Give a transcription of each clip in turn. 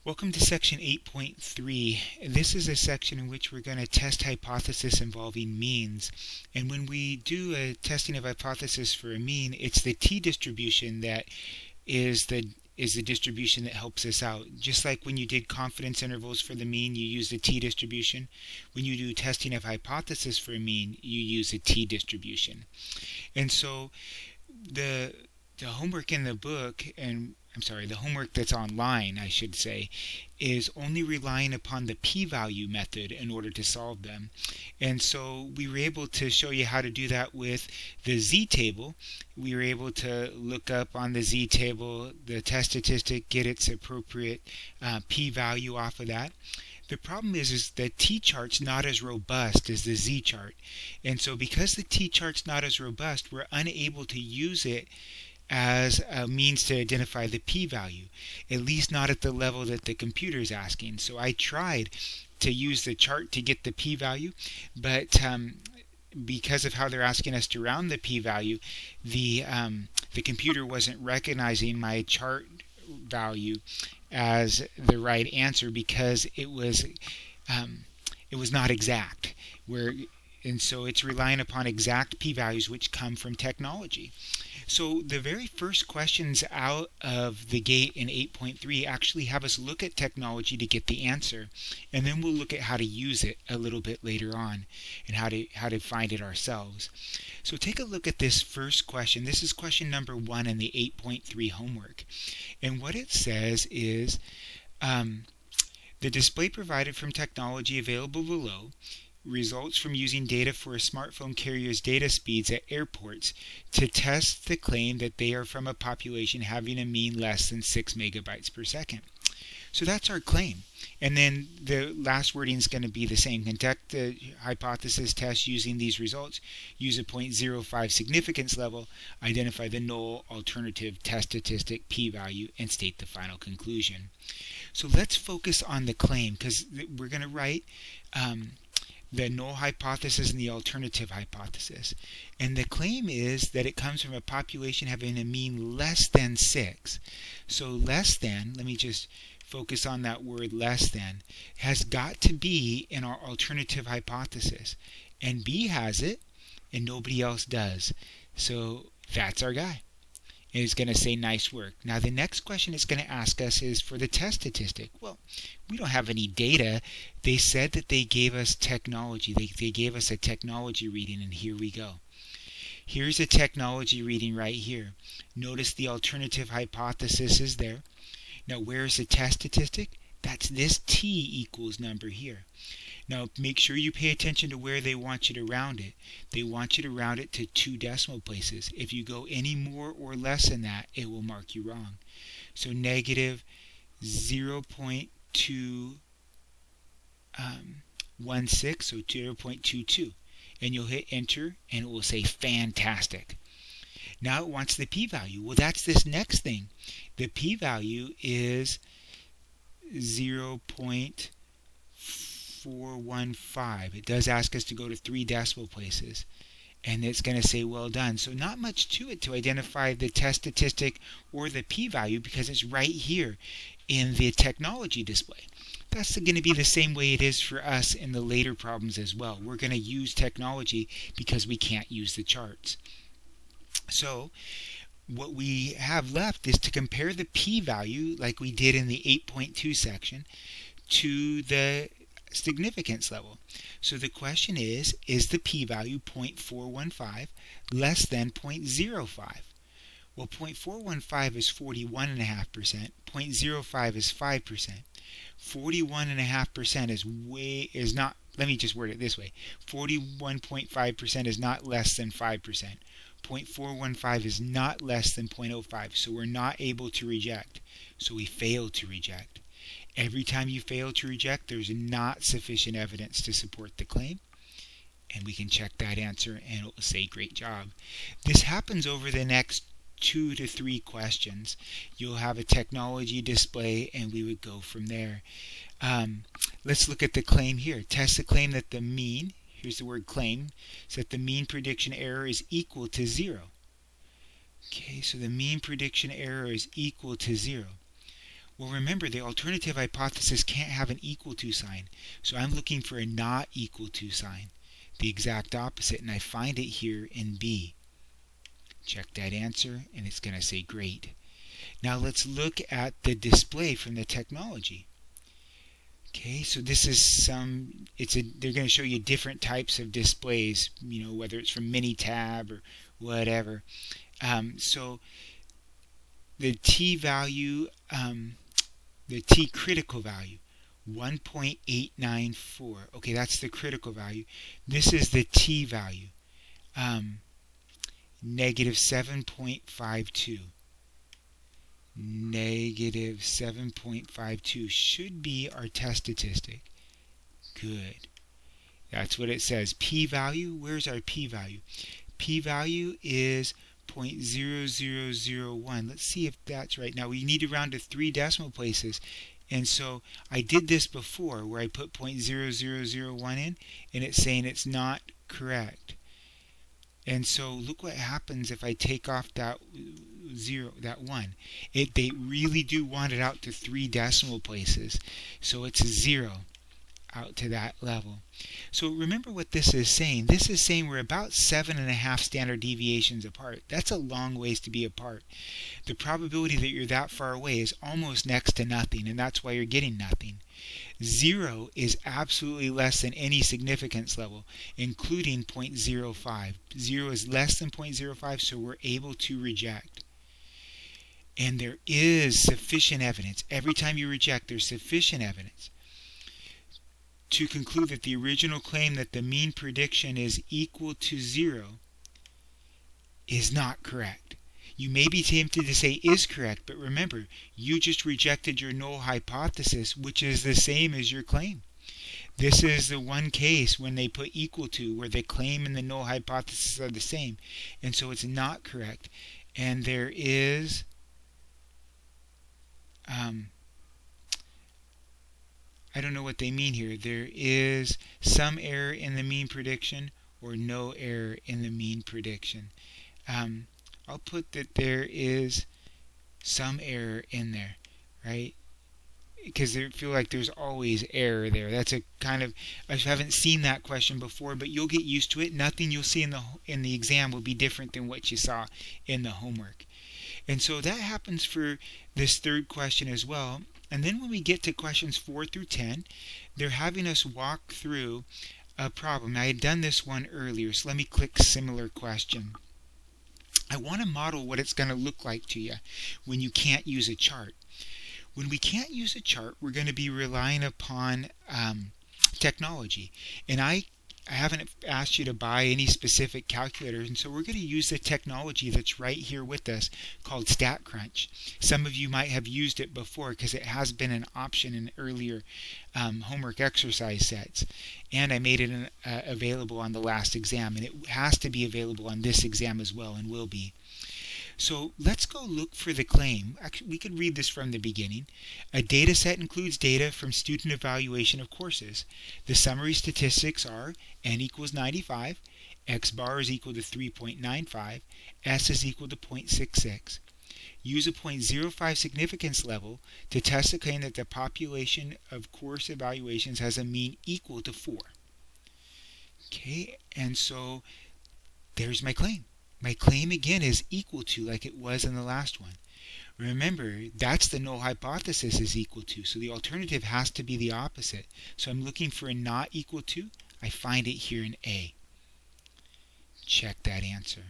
Welcome to section 8.3. This is a section in which we're going to test hypothesis involving means. And when we do a testing of hypothesis for a mean, it's the t-distribution that is the distribution that helps us out. Just like when you did confidence intervals for the mean, you use the t-distribution. When you do testing of hypothesis for a mean, you use a t-distribution. And so the homework in the book, the homework that's online, I should say, is only relying upon the p-value method in order to solve them. And so we were able to show you how to do that with the z-table. We were able to look up on the z-table the test statistic, get its appropriate p-value off of that. The problem is that t-chart's not as robust as the z-chart. And so because the t-chart's not as robust, we're unable to use it as a means to identify the p-value, at least not at the level that the computer is asking. So I tried to use the chart to get the p-value, but because of how they're asking us to round the p-value, the computer wasn't recognizing my chart value as the right answer because it was not exact. And so it's relying upon exact p-values which come from technology. So the very first questions out of the gate in 8.3 actually have us look at technology to get the answer, and then we'll look at how to use it a little bit later on and how to find it ourselves. So take a look at this first question. This is question number 1 in the 8.3 homework. And what it says is the display provided from technology available below results from using data for a smartphone carrier's data speeds at airports to test the claim that they are from a population having a mean less than 6 megabytes per second. So that's our claim. And then the last wording is going to be the same. Conduct the hypothesis test using these results. Use a 0.05 significance level. Identify the null alternative test statistic p-value and state the final conclusion. So let's focus on the claim because we're going to write the null hypothesis and the alternative hypothesis. And the claim is that it comes from a population having a mean less than 6. So less than, let me just focus on that word less than, has got to be in our alternative hypothesis. And B has it, and nobody else does. So that's our guy. And it's going to say nice work. Now the next question it's going to ask us is for the test statistic. Well, we don't have any data. They said that they gave us technology. They gave us a technology reading, and here we go. Here's a technology reading right here. Notice the alternative hypothesis is there. Now where's the test statistic? That's this t equals number here. Now make sure you pay attention to where they want you to round it. They want you to round it to 2 decimal places. If you go any more or less than that, it will mark you wrong. So negative 0.216, so 0.22. And you'll hit enter and it will say fantastic. Now it wants the p-value. Well, that's this next thing. The p-value is 0.415. It does ask us to go to 3 decimal places, and it's going to say well done. So not much to it to identify the test statistic or the p-value because it's right here in the technology display. That's going to be the same way it is for us in the later problems as well. We're going to use technology because we can't use the charts. So what we have left is to compare the p-value like we did in the 8.2 section to the significance level. So the question is the p-value 0.415 less than 0.05? Well, 0.415 is 41.5%, 0.05 is 5%. 41.5% is not, let me just word it this way, 41.5% is not less than 5%. 0.415 is not less than 0.05, so we're not able to reject. So we fail to reject. Every time you fail to reject, there's not sufficient evidence to support the claim. And we can check that answer and it will say great job. This happens over the next 2 to 3 questions. You'll have a technology display and we would go from there. Let's look at the claim here. Test the claim that the mean, here's the word claim, so that the mean prediction error is equal to 0. Okay, so the mean prediction error is equal to 0. Well, remember, the alternative hypothesis can't have an equal to sign, so I'm looking for a not equal to sign, the exact opposite, and I find it here in B. Check that answer, and it's going to say great. Now let's look at the display from the technology. Okay, so this is they're going to show you different types of displays, whether it's from Minitab or whatever. So the t value, the t critical value, 1.894. Okay, that's the critical value. This is the t value, negative 7.52. Negative 7.52 should be our test statistic. Good. That's what it says. P-value, where's our p-value? P-value is 0.0001. Let's see if that's right. Now we need to round to 3 decimal places. And so I did this before where I put 0.0001 in, and it's saying it's not correct. And so look what happens if I take off that 1. They really do want it out to 3 decimal places. So it's 0 out to that level. So remember what this is saying. This is saying we're about 7.5 standard deviations apart. That's a long ways to be apart. The probability that you're that far away is almost next to nothing, and that's why you're getting nothing. 0 is absolutely less than any significance level, including 0.05. 0 is less than 0.05, so we're able to reject. And there is sufficient evidence. Every time you reject, there's sufficient evidence to conclude that the original claim that the mean prediction is equal to 0 is not correct. You may be tempted to say is correct, but remember, you just rejected your null hypothesis, which is the same as your claim. This is the one case when they put equal to, where the claim and the null hypothesis are the same, and so it's not correct. And there is I don't know what they mean here. There is some error in the mean prediction or no error in the mean prediction. I'll put that there is some error in there, right? Because I feel like there's always error there. That's a kind of, I haven't seen that question before, but you'll get used to it. Nothing you'll see in the exam will be different than what you saw in the homework. And so that happens for this third question as well. And then when we get to questions 4 through 10, they're having us walk through a problem. I had done this one earlier, so let me click similar question. I want to model what it's going to look like to you when you can't use a chart. When we can't use a chart, we're going to be relying upon technology. And I haven't asked you to buy any specific calculator, and so we're going to use the technology that's right here with us called StatCrunch. Some of you might have used it before because it has been an option in earlier homework exercise sets, and I made it available on the last exam, and it has to be available on this exam as well, and will be. So let's go look for the claim. Actually, we could read this from the beginning. A data set includes data from student evaluation of courses. The summary statistics are n equals 95, x bar is equal to 3.95, s is equal to 0.66. Use a 0.05 significance level to test the claim that the population of course evaluations has a mean equal to 4. Okay, and so there's my claim. My claim again is equal to, like it was in the last one. Remember, that's the null hypothesis is equal to, so the alternative has to be the opposite. So I'm looking for a not equal to. I find it here in A. Check that answer.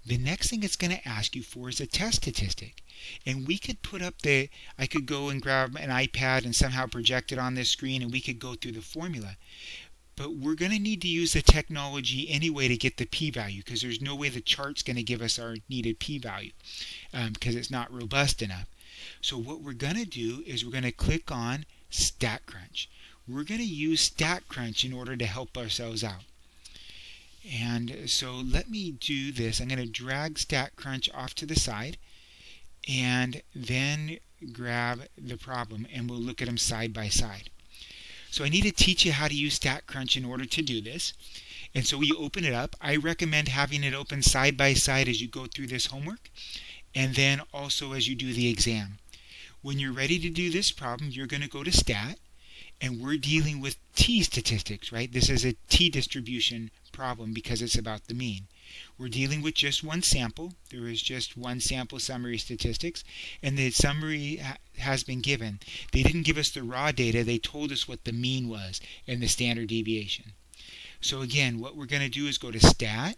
The next thing it's going to ask you for is a test statistic. And we could put up I could go and grab an iPad and somehow project it on this screen, and we could go through the formula. But we're going to need to use the technology anyway to get the p-value, because there's no way the chart's going to give us our needed p-value because it's not robust enough. So what we're going to do is we're going to click on StatCrunch. We're going to use StatCrunch in order to help ourselves out. And so let me do this. I'm going to drag StatCrunch off to the side and then grab the problem, and we'll look at them side by side. So I need to teach you how to use StatCrunch in order to do this. And so we open it up. I recommend having it open side by side as you go through this homework, and then also as you do the exam. When you're ready to do this problem, you're going to go to Stat, and we're dealing with t-statistics, right? This is a t-distribution problem because it's about the mean. We're dealing with just one sample. There is just one sample summary statistics, and the summary has been given. They didn't give us the raw data. They told us what the mean was and the standard deviation. So again, what we're going to do is go to Stat,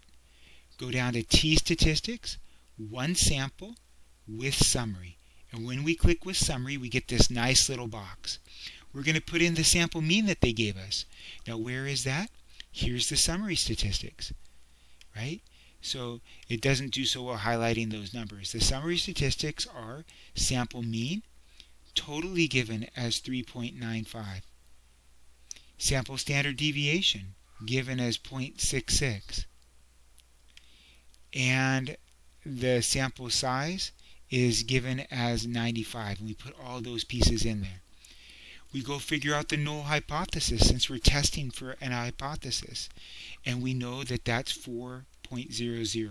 go down to t-statistics, one sample with summary. And when we click with summary, we get this nice little box. We're going to put in the sample mean that they gave us. Now, where is that? Here's the summary statistics, right? So it doesn't do so well highlighting those numbers. The summary statistics are sample mean, totally given as 3.95. Sample standard deviation, given as 0.66. And the sample size is given as 95. And we put all those pieces in there. We go figure out the null hypothesis since we're testing for an hypothesis. And we know that that's 4.00.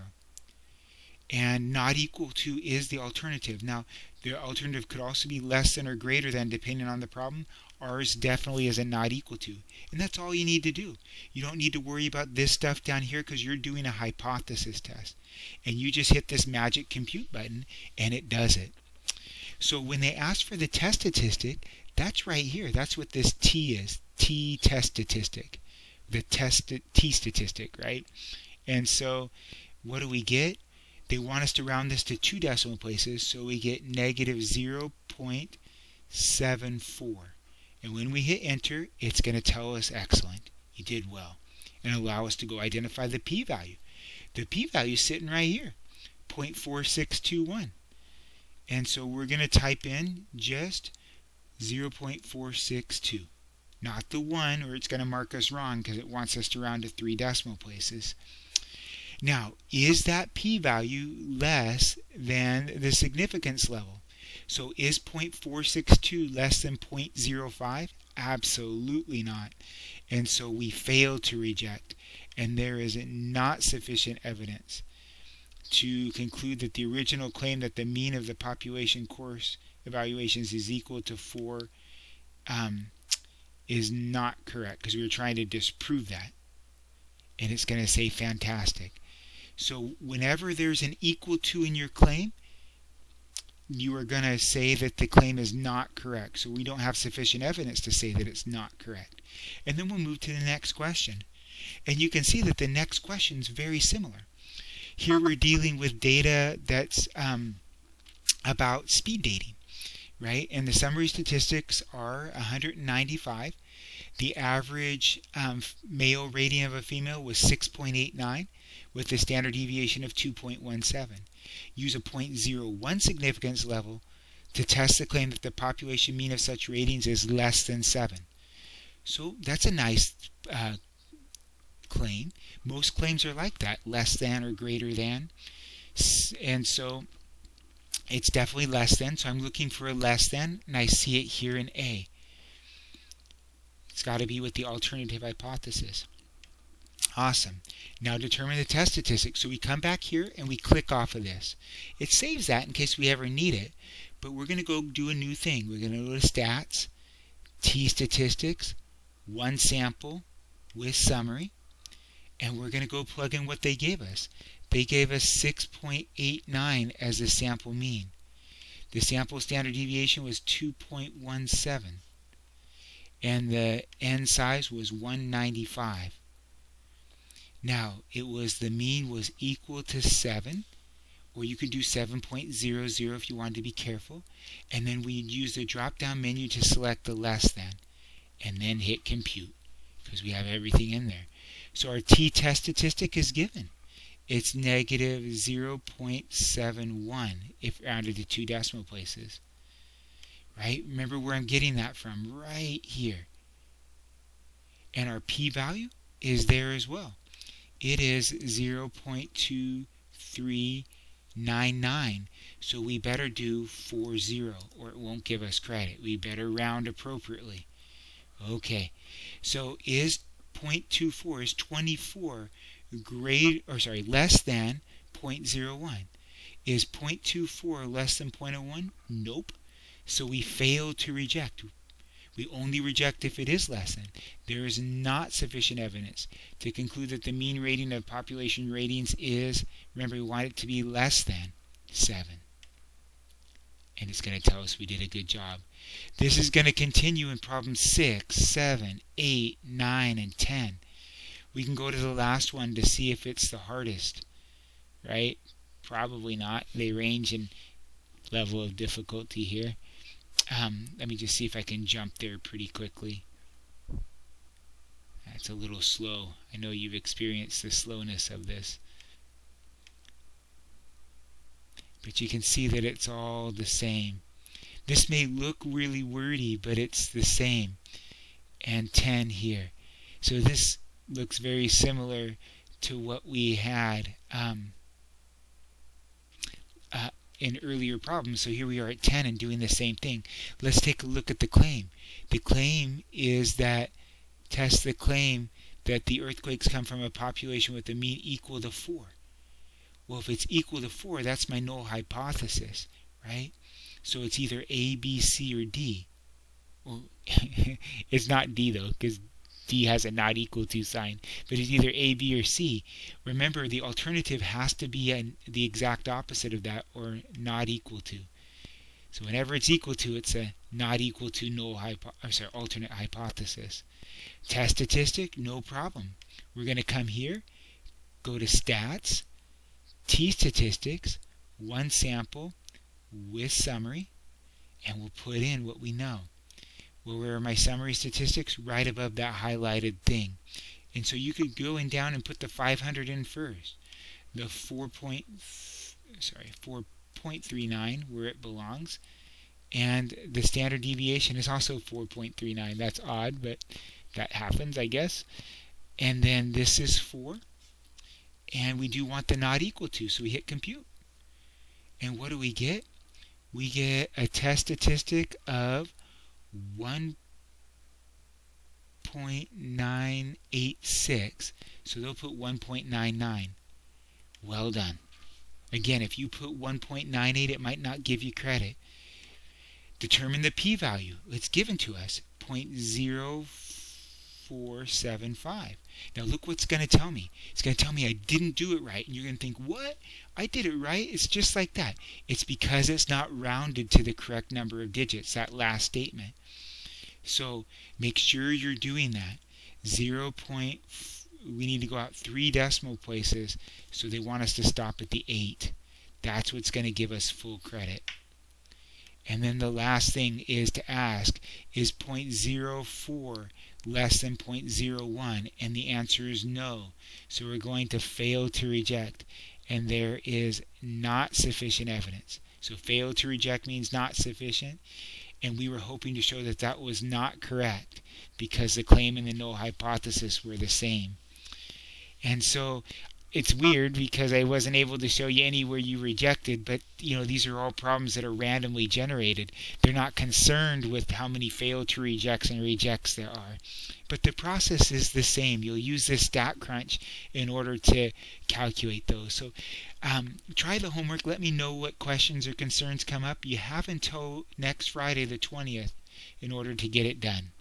And not equal to is the alternative. Now, the alternative could also be less than or greater than depending on the problem. Ours definitely is a not equal to. And that's all you need to do. You don't need to worry about this stuff down here because you're doing a hypothesis test. And you just hit this magic compute button and it does it. So when they ask for the test statistic, that's right here. That's what this T is. T test statistic. The T statistic, right? And so what do we get? They want us to round this to 2 decimal places, so we get negative 0.74. And when we hit enter, it's going to tell us excellent. You did well. And allow us to go identify the p-value. The p-value is sitting right here, 0.4621. And so we're going to type in just 0.462. Not the 1, or it's going to mark us wrong because it wants us to round to 3 decimal places. Now, is that p-value less than the significance level? So is 0.462 less than 0.05? Absolutely not. And so we fail to reject. And there is not sufficient evidence to conclude that the original claim that the mean of the population course evaluations is equal to 4 is not correct, because we were trying to disprove that. And it's going to say fantastic. So whenever there's an equal to in your claim, you are going to say that the claim is not correct. So we don't have sufficient evidence to say that it's not correct. And then we'll move to the next question. And you can see that the next question is very similar. Here we're dealing with data that's about speed dating, right? And the summary statistics are 195. The average male rating of a female was 6.89 with a standard deviation of 2.17. Use a 0.01 significance level to test the claim that the population mean of such ratings is less than 7. So that's a nice claim. Most claims are like that, less than or greater than. And so it's definitely less than, so I'm looking for a less than, and I see it here in A. It's got to be with the alternative hypothesis. Awesome. Now determine the test statistic. So we come back here and we click off of this. It saves that in case we ever need it, but we're going to go do a new thing. We're going to go to Stats, T-statistics, one sample with summary, and we're going to go plug in what they gave us. They gave us 6.89 as the sample mean. The sample standard deviation was 2.17. And the n size was 195. Now, it was the mean was equal to 7, or you could do 7.00 if you wanted to be careful. And then we'd use the drop-down menu to select the less than, and then hit compute, because we have everything in there. So our t-test statistic is given. It's negative 0.71 if rounded to 2 decimal places. Right? Remember where I'm getting that from, right here. And our p-value is there as well. It is 0.2399. So we better do 40, or it won't give us credit. We better round appropriately. Okay. So is 0.24 is 24 less than 0.01? Is 0.24 less than 0.01? Nope. So we fail to reject. We only reject if it is less than. There is not sufficient evidence to conclude that the mean rating of population ratings is, remember, we want it to be less than 7. And it's going to tell us we did a good job. This is going to continue in problems 6, 7, 8, 9, and 10. We can go to the last one to see if it's the hardest, right? Probably not. They range in level of difficulty here. Let me just see if I can jump there pretty quickly. That's a little slow. I know you've experienced the slowness of this. But you can see that it's all the same. This may look really wordy, but it's the same. And 10 here. So this looks very similar to what we had in earlier problems. So here we are at 10 and doing the same thing. Let's take a look at the claim. The claim is that, test the claim that the earthquakes come from a population with a mean equal to 4. Well, if it's equal to 4, that's my null hypothesis, right? So it's either A, B, C, or D. Well, it's not D though, because D has a not equal to sign, but it's either A, B, or C. Remember, the alternative has to be the exact opposite of that, or not equal to. So whenever it's equal to, it's a not equal to alternate hypothesis. Test statistic, no problem. We're going to come here, go to stats, t-statistics, one sample with summary, and we'll put in what we know. Well, where are my summary statistics? Right above that highlighted thing. And so you could go in down and put the 500 in first. The 4.39 where it belongs. And the standard deviation is also 4.39. That's odd, but that happens, I guess. And then this is 4. And we do want the not equal to, so we hit compute. And what do we get? We get a test statistic of 1.986. So they'll put 1.99. Well done. Again, if you put 1.98, it might not give you credit. Determine the p-value. It's given to us, 0.0475. Now look what's going to tell me. It's going to tell me I didn't do it right. And you're going to think, what? I did it right? It's just like that. It's because it's not rounded to the correct number of digits, that last statement. So make sure you're doing that. We need to go out 3 decimal places, so they want us to stop at the 8. That's what's going to give us full credit. And then the last thing is to ask, is 0.04 less than 0.01? And the answer is no. So we're going to fail to reject. And there is not sufficient evidence. So fail to reject means not sufficient. And we were hoping to show that that was not correct because the claim and the null hypothesis were the same. And so it's weird because I wasn't able to show you any where you rejected, but these are all problems that are randomly generated. They're not concerned with how many fail to rejects and rejects there are. But the process is the same. You'll use this StatCrunch in order to calculate those. So try the homework. Let me know what questions or concerns come up. You have until next Friday the 20th in order to get it done.